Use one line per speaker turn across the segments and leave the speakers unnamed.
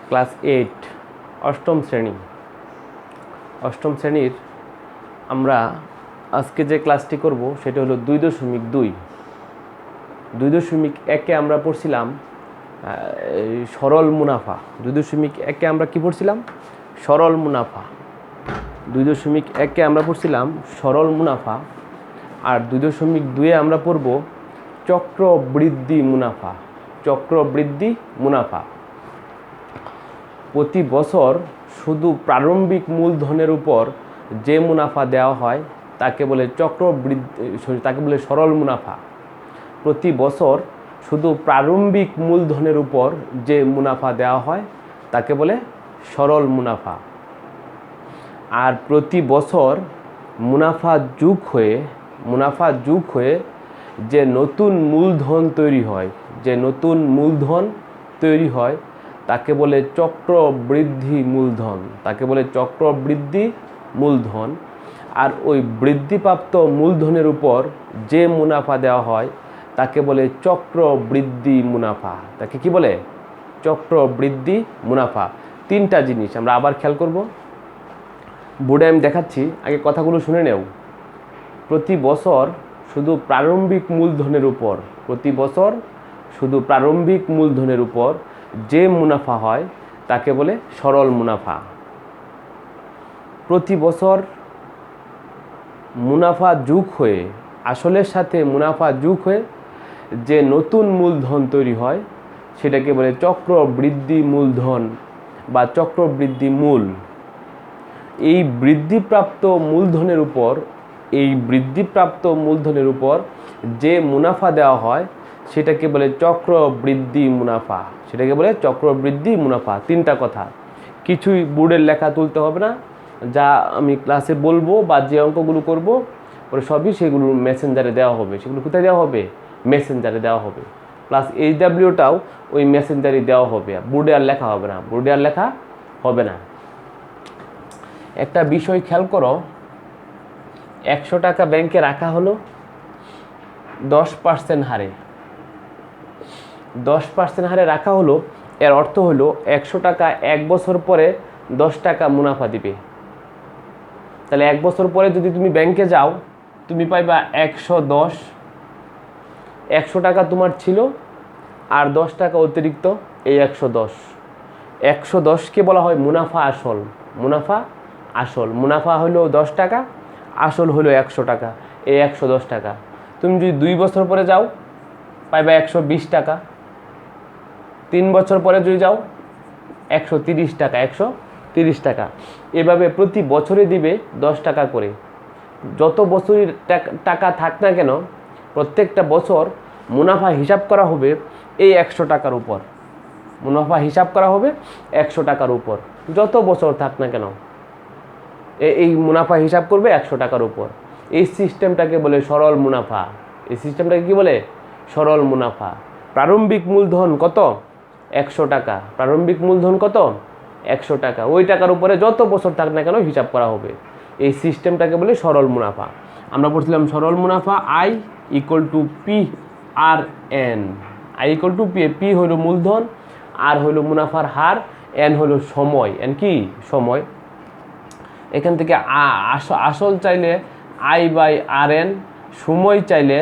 Class 8 অষ্টম শ্রেণীর আমরা আজকে যে ক্লাসটি করব সেটা হলো 2.2 আমরা পড়ছিলাম সরল মুনাফা। 2.1 আমরা কি পড়ছিলাম? সরল মুনাফা। 2.1 আমরা পড়ছিলাম সরল মুনাফা, আর 2.2 আমরা পড়ব চক্রবৃদ্ধি মুনাফা। প্রতি বছর শুধু প্রারম্ভিক মূলধনের উপর যে মুনাফা দেওয়া হয় তাকে বলে সরল মুনাফা। প্রতি বছর শুধু প্রারম্ভিক মূলধনের উপর যে মুনাফা দেওয়া হয় তাকে বলে সরল মুনাফা। আর প্রতি বছর মুনাফা যোগ হয়ে যে নতুন মূলধন তৈরি হয় তাকে বলে চক্রবৃদ্ধি মূলধন। আর ওই বৃদ্ধিপ্রাপ্ত মূলধনের উপর যে মুনাফা দেওয়া হয় তাকে বলে চক্রবৃদ্ধি মুনাফা। তাকে কি বলে? চক্রবৃদ্ধি মুনাফা। তিনটা জিনিস আমরা আবার খেয়াল করব, বোর্ডে আমি দেখাচ্ছি, আগে কথাগুলো শুনে নেও। প্রতি বছর শুধু প্রারম্ভিক মূলধনের উপর যে মুনাফা হয় তাকে বলে সরল মুনাফা। প্রতি বছর মুনাফা যোগ হয়ে, আসলের সাথে মুনাফা যোগ হয়ে যে নতুন মূলধন তৈরি হয় সেটাকে বলে চক্রবৃদ্ধি মূলধন বা চক্রবৃদ্ধি মূল। এই বৃদ্ধিপ্রাপ্ত মূলধনের উপর যে মুনাফা দেওয়া হয় সেটাকে বলে চক্রবৃদ্ধি মুনাফা। তিনটা কথা, কিছুই বোর্ডের লেখা তুলতে হবে না, যা আমি ক্লাসে বলবো বা যে অঙ্কগুলো করব ওরা সবই সেগুলো মেসেঞ্জারে দেওয়া হবে। সেগুলো কোথায় দেওয়া হবে? মেসেঞ্জারে দেওয়া হবে। প্লাস HWটাও ওই মেসেঞ্জারে দেওয়া হবে, বোর্ডে আর লেখা হবে না। একটা বিষয় খেয়াল করো, 100 টাকা ব্যাংকে রাখা হলো 10% হারে। 10% হারে রাখা হলো, এর অর্থ হলো 100 টাকা 1 বছর পরে 10 টাকা মুনাফা দিবে। তাহলে 1 বছর পরে যদি তুমি ব্যাংকে যাও তুমি পাইবা 110। 100 টাকা তোমার ছিল আর 10 টাকা অতিরিক্ত, এই 110। 110কে বলা হয় মুনাফা আসল। মুনাফা হলো 10 টাকা, আসল হলো 100 টাকা, এই 110 টাকা। তুমি যদি 2 বছর পরে যাও পাইবা 120 টাকা। 3 বছর পরে যদি যাও 130 টাকা। এভাবে প্রতি বছরে দিবে 10 টাকা করে। যত বছরই টাকা থাক না কেন, প্রত্যেকটা বছর মুনাফা হিসাব করা হবে এই 100 টাকার উপর। যত বছর থাক না কেন এই মুনাফা হিসাব করবে 100 টাকার উপর। এই সিস্টেমটাকে বলে সরল মুনাফা। কি বলে? সরল মুনাফা। প্রারম্ভিক মূলধন কত? 100 টাকা। 100 টাকা। ওই টাকার উপরে যত বছর থাক না কেন হিসাব করা হবে। এই সিস্টেমটাকে বলে সরল মুনাফা। আমরা পড়ছিলাম সরল মুনাফা I = PRN। P হলো মূলধন, আর হলো মুনাফার হার, N হলো সময়। কি সময়? এখান থেকে আসল চাইলে I/RN, সময় চাইলে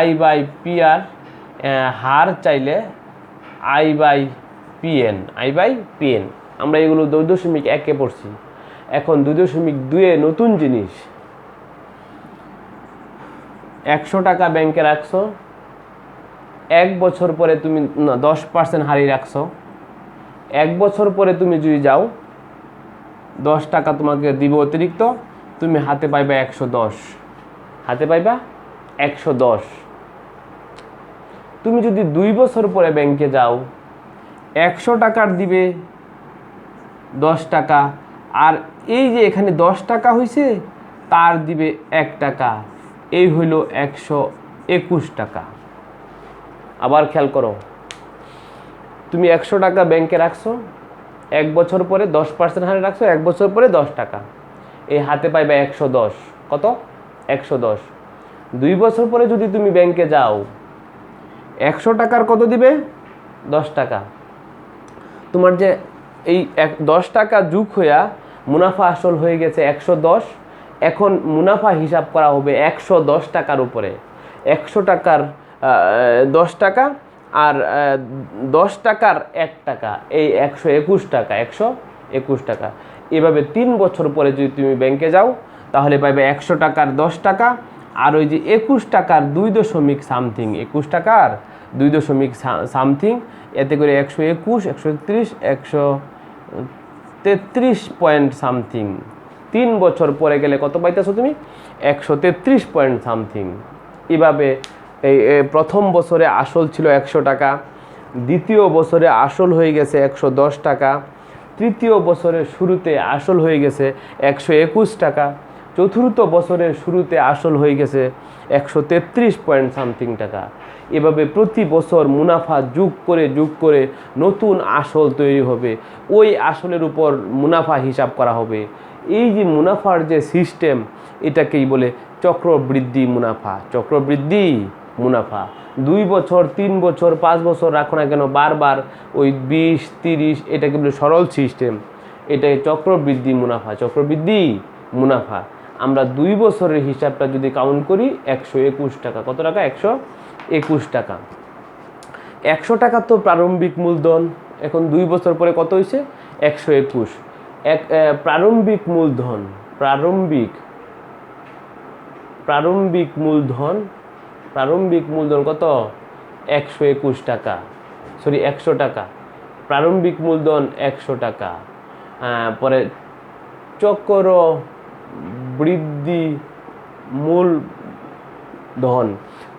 I/PR, হার চাইলে I/PN। আমরা এগুলো 2.1 পড়ছি। এখন 2.2 নতুন জিনিস। 100 টাকা ব্যাংকে রাখছো, 1 বছর পরে তুমি 10% হারিয়ে রাখছো। 1 বছর পরে তুমি যদি যাও 10 টাকা তোমাকে দিবে অতিরিক্ত, তুমি হাতে পাইবা 110। তুমি যদি 2 বছর পরে ব্যাংকে যাও 100 টাকার দিবে 10 টাকা, আর এই যে এখানে 10 টাকা হয়েছে তার দিবে 1 টাকা, এই হইল 121 টাকা। আবার খেয়াল করো, তুমি 100 টাকা ব্যাংকে রাখছো, 1 বছর পরে 10% হারে রাখছো, 1 বছর পরে 10 টাকা, এই হাতে পাইবা 110। কত? 110। 2 বছর পরে যদি তুমি ব্যাংকে যাও 100 টাকার কত দিবে? 10 টাকা। তো তোমার যে এই 10 টাকা যোগ হইয়া মুনাফা আসল হয়ে গেছে 110। এখন মুনাফা হিসাব করা হবে 110 টাকার উপরে। 100 টাকার 10 টাকা আর 10 টাকার 1 টাকা, এই 121 টাকা, 121 টাকা। এভাবে 3 বছর পরে যদি তুমি ব্যাংকে যাও তাহলে পাবে 100 টাকার 10 টাকা আর ওই যে 21 টাকার 2 দশমিক সামথিং, 21 টাকার 2 দশমিক সামথিং, এতে করে 121, 130, 133 পয়েন্ট সামথিং। 3 বছর পরে গেলে কত পাইতেছো তুমি? 133 পয়েন্ট সামথিং। এভাবে এই প্রথম বছরে আসল ছিল 100 টাকা, দ্বিতীয় বছরে আসল হয়ে গেছে 110 টাকা, তৃতীয় বছরের শুরুতে আসল হয়ে গেছে 121 টাকা, চতুর্থ বছরের শুরুতে আসল হয়ে গেছে 133 পয়েন্ট সামথিং টাকা। এভাবে প্রতি বছর মুনাফা যোগ করে নতুন আসল তৈরি হবে, ওই আসলের উপর মুনাফা হিসাব করা হবে। এই যে মুনাফার যে সিস্টেম, এটাকেই বলে চক্রবৃদ্ধি মুনাফা। চক্রবৃদ্ধি মুনাফা 2 বছর, 3 বছর, 5 বছর রাখো না কেন, বারবার ওই 20, 30, এটাকে বলে সরল সিস্টেম। এটাই চক্রবৃদ্ধি মুনাফা। চক্রবৃদ্ধি মুনাফা আমরা 2 বছরের হিসাবটা যদি কাউন্ট করি 121 টাকা। কত টাকা? 121 টাকা। 100 টাকা তো প্রারম্ভিক মূলধন। এখন 2 বছর পরে কত হয়েছে? 121। প্রারম্ভিক মূলধন, প্রারম্ভিক মূলধন কত? 121 টাকা, সরি 100 টাকা। প্রারম্ভিক মূলধন 100 টাকা। পরে চক্রবৃদ্ধি মূলধন,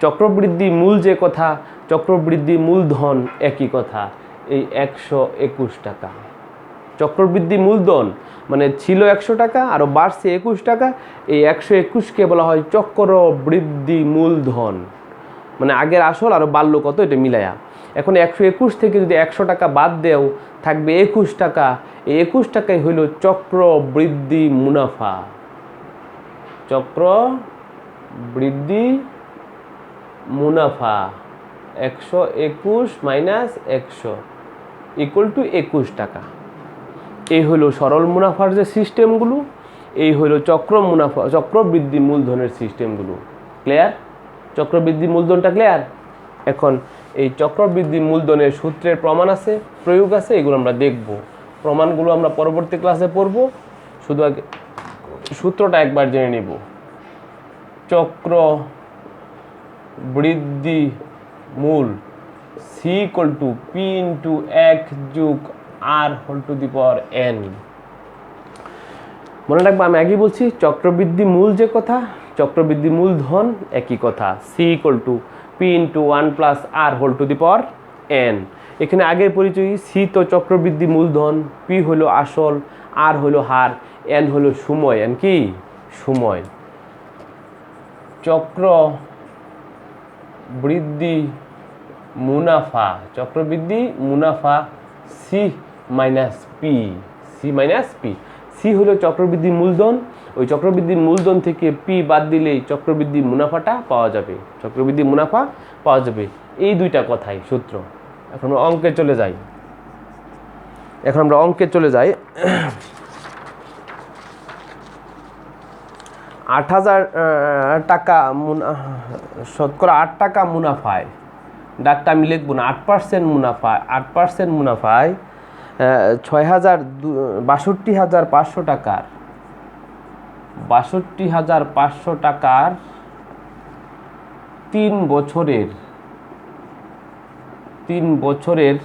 চক্রবৃদ্ধি মূল যে কথা, চক্রবৃদ্ধি মূলধন একই কথা। এই 121 টাকা চক্রবৃদ্ধি মূলধন, মানে ছিল 100 টাকা আরও বাড়ছে 21 টাকা। এই 121কে বলা হয় চক্রবৃদ্ধি মূলধন, মানে আগের আসল আরও বাড়লো কত, এটা মিলায়া। এখন 121 থেকে যদি 100 টাকা বাদ দেও থাকবে 21 টাকা। এই 21 টাকাই হইল চক্রবৃদ্ধি মুনাফা। চক্রবৃদ্ধি মুনাফা 121 মাইনাস 100 ইকুয়াল টু 21 টাকা। এই হলো সরল মুনাফার যে সিস্টেমগুলো, এই হলো চক্রবৃদ্ধি মূলধনের সিস্টেমগুলো। ক্লিয়ার? চক্রবৃদ্ধি মূলধনটা ক্লিয়ার? এখন এই চক্রবৃদ্ধি মূলধনের সূত্রের প্রমাণ আছে, প্রয়োগ আছে, এগুলো আমরা দেখব। প্রমাণগুলো আমরা পরবর্তী ক্লাসে পড়ব, শুধু আগে সূত্রটা একবার জেনে নিব। চক্রবৃদ্ধি মূল C equal to P into 1 যোগ R whole to the power N. মনে রাখবো, আমি আগেই বলছি চক্রবৃদ্ধি মূল যে কথা, চক্রবৃদ্ধি মূলধন একই কথা। C equal to P into 1 plus R whole to the power n. এখানে আগের পরিচয়, সি তো চক্রবৃদ্ধি মূলধন, পি হলো আসল, আর হলো হার, এন হলো সময়। এন কি? সময়। চক্রবৃদ্ধি মুনাফা, চক্রবৃদ্ধি মুনাফা C minus P, C minus P. C হলো চক্রবৃদ্ধি মূলধন, ওই চক্রবৃদ্ধি মূলধন থেকে পি বাদ দিলেই চক্রবৃদ্ধি মুনাফাটা পাওয়া যাবে, চক্রবৃদ্ধি মুনাফা পাওয়া যাবে। এই দুইটা কথাই সূত্র। এখন আমরা অঙ্কে চলে যাই। 8,000 টাকা শতকরা 8 টাকা মুনাফায়, ডাকটা আমি লিখব না, 8% মুনাফায়, 8% মুনাফায় 62,500 টাকার, 62,500 টাকার 3 বছরের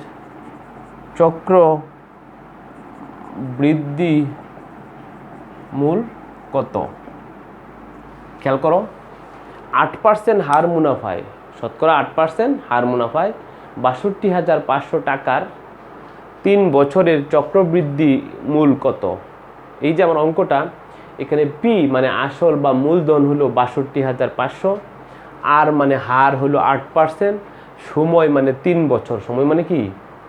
চক্রবৃদ্ধি মূল কত? খেয়াল করো, 8% হার মুনাফায়, শতকরা 8% হার মুনাফায় 62,500 টাকার 3 বছরের চক্রবৃদ্ধি মূল কত? এই যে আমার অঙ্কটা, এখানে পি মানে আসল বা মূলধন হলো 62,500, আর মানে হার হলো 8%, সময় মানে 3 বছর। সময় মানে কি?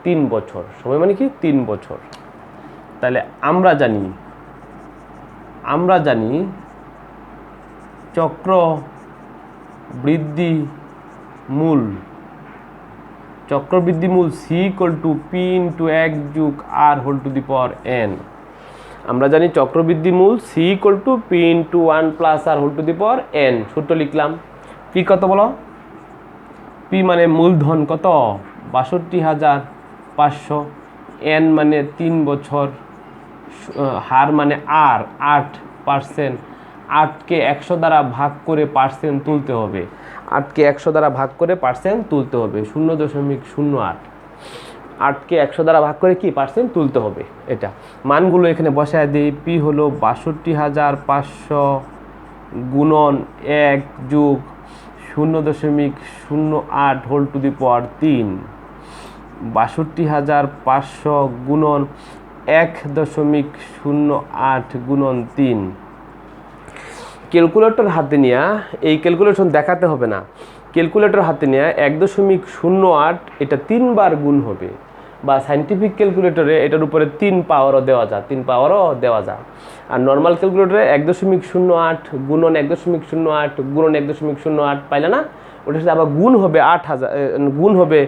3 বছর। সময় মানে কি? 3 বছর। তাহলে আমরা জানি চক্রবৃদ্ধি মূল চক্রবৃদ্ধি মূল C equal to P into 1 যোগ R whole to the power N. আমরা জানি চক্রবৃদ্ধি মূল C equal to P into 1 plus R whole to the power N. সূত্র লিখলাম। পি কত বলো? পি মানে মূলধন কত? ৬২,৫০০। এন মানে 3 বছর। হার মানে আর 8%। 8কে 100 দ্বারা ভাগ করে পার্সেন্ট তুলতে হবে। 8কে 100 দ্বারা ভাগ করে পার্সেন্ট তুলতে হবে 0.08। 8কে 100 দ্বারা ভাগ করে কি পার্সেন্ট তুলতে হবে। এটা মানগুলো এখানে বসায় দিই। পি হলো ৬২,৫০০ গুণন 1 যোগ 0.08 হোল টু দি পাওয়ার 3। ৬২,৫০০ গুণন 1.08 গুণন 3। ক্যালকুলেটর হাতে নেওয়া, এই ক্যালকুলেশন দেখাতে হবে না, ক্যালকুলেটর হাতে নেওয়া 1.08 এটা 3 বার গুণ হবে, বা সাইন্টিফিক ক্যালকুলেটরে এটার উপরে 3 পাওয়ারও দেওয়া যায়, 3 পাওয়ারও দেওয়া যায়। আর নর্মাল ক্যালকুলেটরে 1.08 গুণন 1.08 গুণন 1.08 পাইলে না, ওটার সাথে আবার গুণ হবে 8,000, গুণ হবে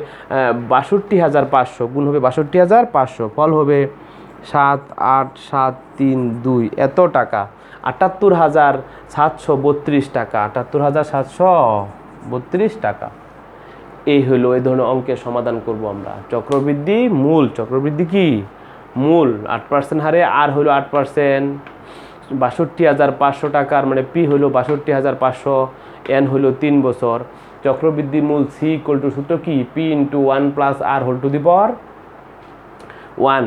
৬২,৫০০, গুণ হবে ৬২,৫০০, ফল হবে 7,8,7,3,2 এত টাকা, ৭৮,৭৩২ টাকা, ৭৮,৭৩২ টাকা। এই হলো এই ধরনের অঙ্কের সমাধান করব আমরা। চক্রবৃদ্ধি মূল, চক্রবৃদ্ধি কি মূল 8% হারে, আর হলো 8%, ৬২,৫০০ টাকার মানে পি হলো ৬২,৫০০, এন হলো 3 বছর। চক্রবৃদ্ধি মূল সি ইকুয়াল টু সূত্র কি? P into 1 plus R whole to the power 1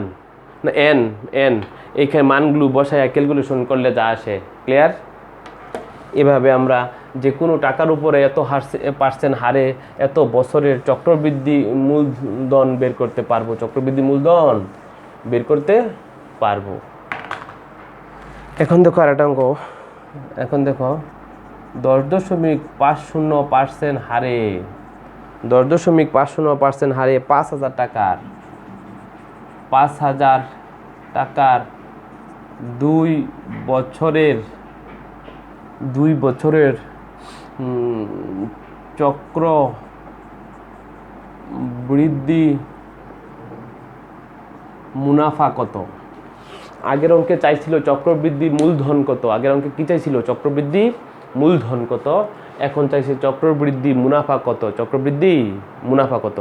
না এন। এন এইখানে মানগুলো বসায় ক্যালকুলেশন করলে যা আসে। ক্লিয়ার? এভাবে আমরা যে কোনো টাকার উপরে এত পার্সেন্ট হারে এত বছরের চক্রবৃদ্ধি মূলধন বের করতে পারবো, চক্রবৃদ্ধি মূলধন বের করতে পারবো। এখন দেখো আরেকটা অঙ্ক। এখন দেখো 10.50% হারে, 10.50% হারে 5,000 টাকার, 5,000 টাকার 2 বছরের চক্র বৃদ্ধি মুনাফা কত? আগের অঙ্কে চাইছিল চক্রবৃদ্ধি মূলধন কত, আগের অঙ্কে কি চাইছিল? চক্রবৃদ্ধি মূলধন কত। এখন চাইছে চক্রবৃদ্ধি মুনাফা কত, চক্রবৃদ্ধি মুনাফা কত।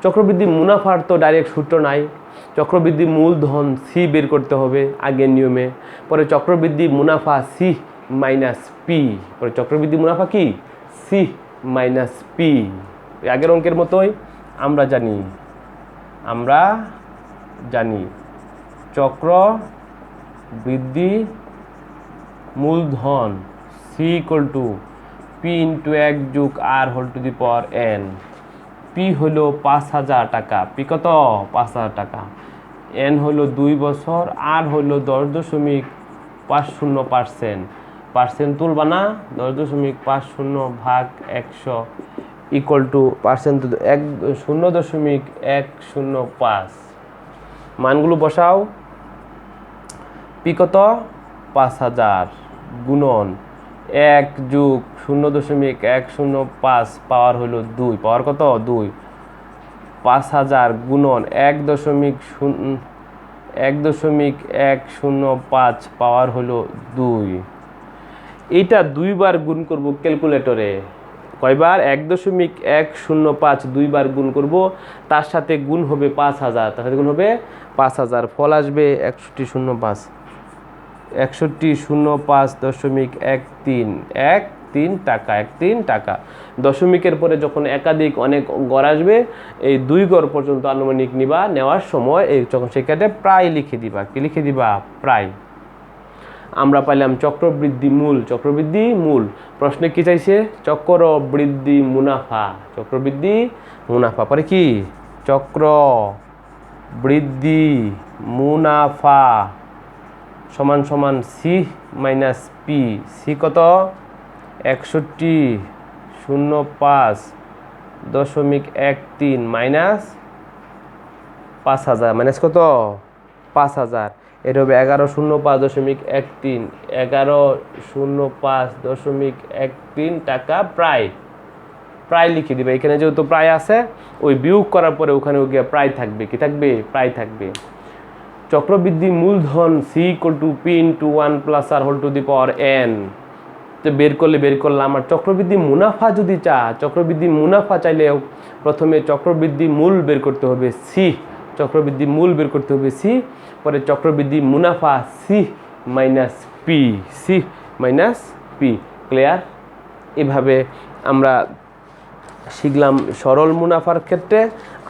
চক্রবৃদ্ধি মুনাফার তো ডাইরেক্ট সূত্র নাই, চক্রবৃদ্ধি মূলধন সি বের করতে হবে আগের নিয়মে, পরে চক্রবৃদ্ধি মুনাফা সি মাইনাস পি, পরে চক্রবৃদ্ধি মুনাফা কি? C minus P. আগের অঙ্কের মতোই আমরা জানি চক্রবৃদ্ধি মূলধন C equal to P into 1 যোগ R whole to the power N. P হলো 5,000 টাকা, পি কত? 5,000 টাকা। এন হলো 2 বছর, আর হলো 10.50%। পার্সেন্ট তুলবা না, 10.50 ভাগ 100 ইকুয়াল টু পার্সেন্ট 0.105। মানগুলো বসাও। পি কত? 5,000 গুণন 1 যোগ 0.105 পাওয়ার হলো 2, পাওয়ার কত? 2। 5,000 গুণন 1.105 পাওয়ার হলো 2। এইটা 2 বার গুণ করব ক্যালকুলেটরে। কয়বার? 1.105 2 বার গুণ করব, তার সাথে গুণ হবে 5,000, তার সাথে গুণ হবে 5,000, ফল আসবে 6105, 6105.13 টাকা, 13 টাকা। দশমিকের পরে যখন একাধিক অনেক গড় আসবে, এই 2 গড় পর্যন্ত আনুমানিক নিবা, নেওয়ার সময় এই যখন সেখানে প্রায় লিখে দিবা। কি লিখে দিবা? প্রায়। আমরা পাইলাম চক্রবৃদ্ধি মূল, চক্রবৃদ্ধি মূল। প্রশ্নে কি চাইছে? চক্রবৃদ্ধি মুনাফা, চক্রবৃদ্ধি মুনাফা, পরে কি? চক্রবৃদ্ধি মুনাফা সমান সমান সি মাইনাস পি। সি কত? 6105.13 মাইনাস 5,000, মাইনাস কত? 5,000। এটা হবে 1105.13, 1105.13 টাকা প্রায়। প্রায় লিখে দিবে। এখানে যেহেতু প্রায় আছে, ওই বিয়োগ করার পরে ওখানে গিয়ে প্রায় থাকবে, কি থাকবে, প্রায় থাকবে। চক্রবৃদ্ধি মূলধন C equal to P into 1 plus R whole to the power n. তো বের করলাম। আর চক্রবৃদ্ধি মুনাফা যদি চক্রবৃদ্ধি মুনাফা চাইলেও প্রথমে চক্রবৃদ্ধি মূল বের করতে হবে সি, চক্রবৃদ্ধি মূল বের করতে হবে সি, পরে চক্রবৃদ্ধি মুনাফা C minus P, C minus P. Clear? এভাবে আমরা শিখলাম সরল মুনাফার ক্ষেত্রে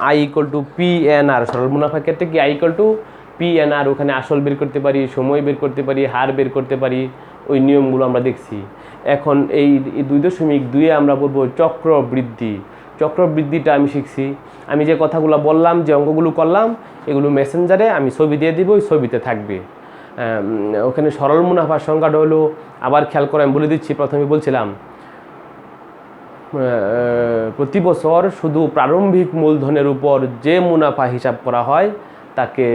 I equal to P N R. সরল মুনাফার ক্ষেত্রে কি I equal to P N R, ওখানে আসল বের করতে পারি, সময় বের করতে পারি, হার বের করতে পারি, ওই নিয়মগুলো আমরা দেখছি। এখন এই 2.2 আমরা বলবো চক্রবৃদ্ধি। চক্রবৃদ্ধিটা আমি শিখছি। আমি যে কথাগুলো বললাম, যে অঙ্কগুলো করলাম, এগুলো মেসেঞ্জারে আমি ছবি দিয়ে দিব, ওই ছবিতে থাকবে। ওখানে সরল মুনাফার সংখ্যাটা হলো, আবার খেয়াল করে আমি বলে দিচ্ছি, প্রথমে বলছিলাম প্রতি বছর শুধু প্রারম্ভিক মূলধনের উপর যে মুনাফা হিসাব করা হয় তাকে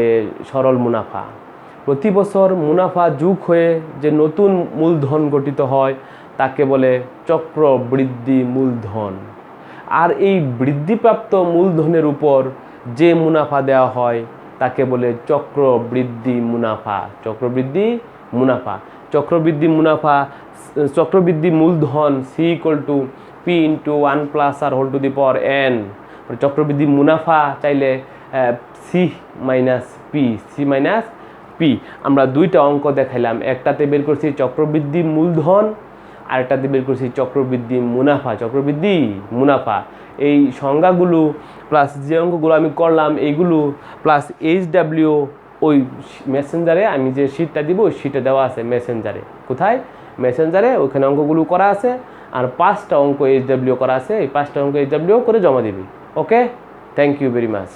সরল মুনাফা। প্রতি বছর মুনাফা যোগ হয়ে যে নতুন মূলধন গঠিত হয় তাকে বলে চক্রবৃদ্ধি মূলধন। আর এই বৃদ্ধিপ্রাপ্ত মূলধনের উপর যে মুনাফা দেওয়া হয় তাকে বলে চক্রবৃদ্ধি মুনাফা। চক্রবৃদ্ধি মুনাফা, চক্রবৃদ্ধি মুনাফা, চক্রবৃদ্ধি মূলধন C equal to P into 1 plus R whole to the power n. চক্রবৃদ্ধি মুনাফা চাইলে C minus P, C minus P. আমরা দুইটা অঙ্ক দেখাইলাম, একটাতে বের করছি চক্রবৃদ্ধি মূলধন, আর একটাতে বের করছি চক্রবৃদ্ধি মুনাফা। চক্রবৃদ্ধি মুনাফা, এই সংজ্ঞাগুলো প্লাস যে অঙ্কগুলো আমি করলাম এইগুলো প্লাস HW ওই মেসেঞ্জারে আমি যে শিটটা দিব, ওই শিটে দেওয়া আছে মেসেঞ্জারে। কোথায়? মেসেঞ্জারে। ওখানে অঙ্কগুলো করা আছে, আর 5টা অঙ্ক HW করা আছে। এই 5টা অঙ্ক HW করে জমা দিবি। ওকে, থ্যাংক ইউ ভেরি মাচ।